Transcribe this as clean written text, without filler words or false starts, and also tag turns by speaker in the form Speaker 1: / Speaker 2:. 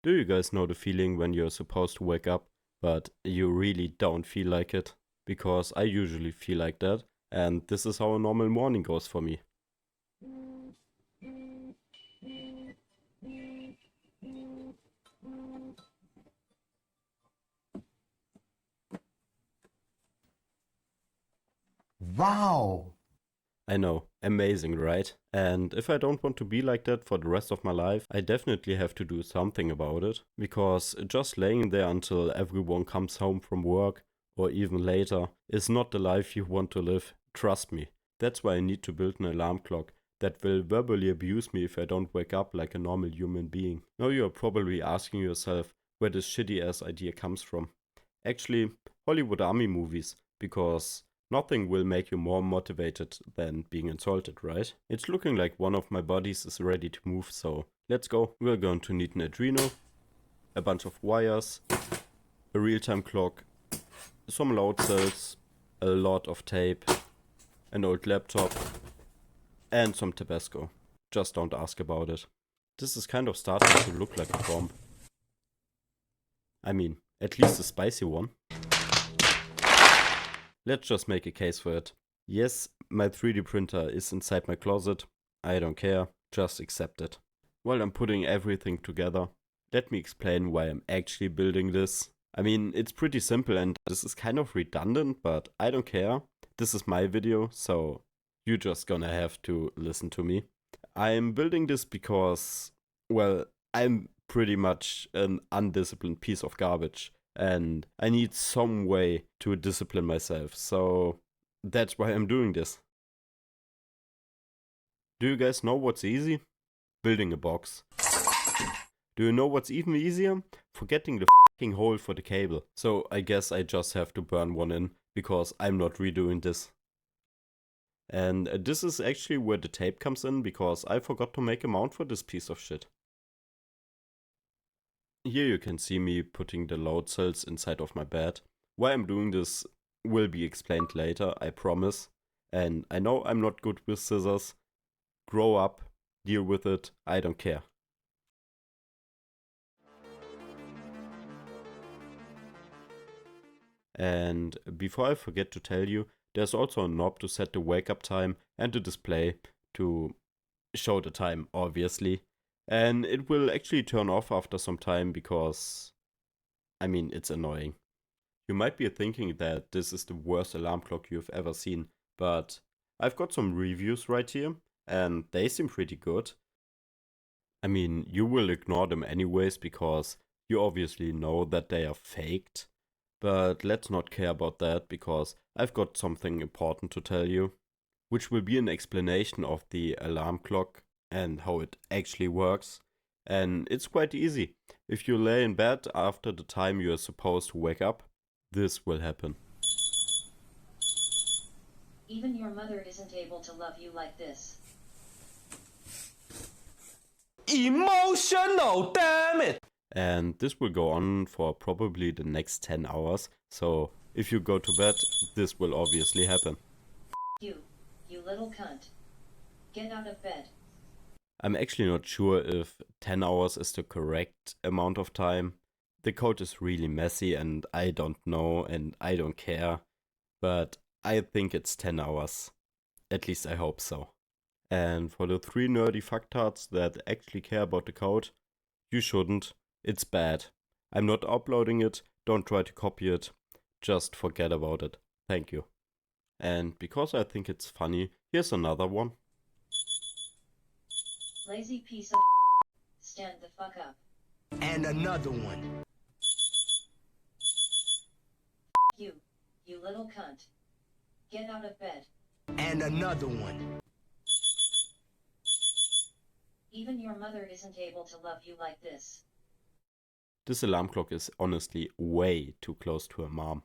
Speaker 1: Do you guys know the feeling when you're supposed to wake up, but you really don't feel like it? Because I usually feel like that, and this is how a normal morning goes for me.
Speaker 2: Wow!
Speaker 1: I know, amazing, right? And if I don't want to be like that for the rest of my life, I definitely have to do something about it. Because just laying there until everyone comes home from work, or even later, is not the life you want to live. Trust me. That's why I need to build an alarm clock that will verbally abuse me if I don't wake up like a normal human being. Now you're probably asking yourself where this shitty ass idea comes from. Actually, Hollywood army movies, because nothing will make you more motivated than being insulted, right? It's looking like one of my bodies is ready to move, so let's go. We're going to need an Arduino, a bunch of wires, a real-time clock, some load cells, a lot of tape, an old laptop, and some Tabasco. Just don't ask about it. This is kind of starting to look like a bomb. I mean, at least a spicy one. Let's just make a case for it. Yes, my 3D printer is inside my closet. I don't care, just accept it. While I'm putting everything together, let me explain why I'm actually building this. I mean, it's pretty simple and this is kind of redundant, but I don't care. This is my video, so you're just gonna have to listen to me. I'm building this because, well, I'm pretty much an undisciplined piece of garbage and I need some way to discipline myself, so that's why I'm doing this. Do you guys know what's easy? Building a box. Do you know what's even easier? Forgetting the fucking hole for the cable. So I guess I just have to burn one in, because I'm not redoing this. And this is actually where the tape comes in, because I forgot to make a mount for this piece of shit. Here you can see me putting the load cells inside of my bed. Why I'm doing this will be explained later, I promise. And I know I'm not good with scissors. Grow up, deal with it, I don't care. And before I forget to tell you, there's also a knob to set the wake up time and the display to show the time, obviously. And it will actually turn off after some time because, I mean, it's annoying. You might be thinking that this is the worst alarm clock you've ever seen, but I've got some reviews right here, and they seem pretty good. I mean, you will ignore them anyways because you obviously know that they are faked, but let's not care about that because I've got something important to tell you, which will be an explanation of the alarm clock and how it actually works. And it's quite easy. If you lay in bed after the time you are supposed to wake up, this will happen.
Speaker 3: Even your mother isn't able to love you like this.
Speaker 4: Emotional, damn it!
Speaker 1: And this will go on for probably the next 10 hours. So if you go to bed, this will obviously happen.
Speaker 3: You little cunt. Get out of bed.
Speaker 1: I'm actually not sure if 10 hours is the correct amount of time. The code is really messy and I don't know and I don't care. But I think it's 10 hours. At least I hope so. And for the 3 nerdy fucktards that actually care about the code, you shouldn't. It's bad. I'm not uploading it, don't try to copy it. Just forget about it. Thank you. And because I think it's funny, here's another one.
Speaker 3: Lazy piece of stand the fuck up.
Speaker 4: And another one.
Speaker 3: You little cunt. Get out of bed.
Speaker 4: And another one.
Speaker 3: Even your mother isn't able to love you like this.
Speaker 1: This alarm clock is honestly way too close to her mom.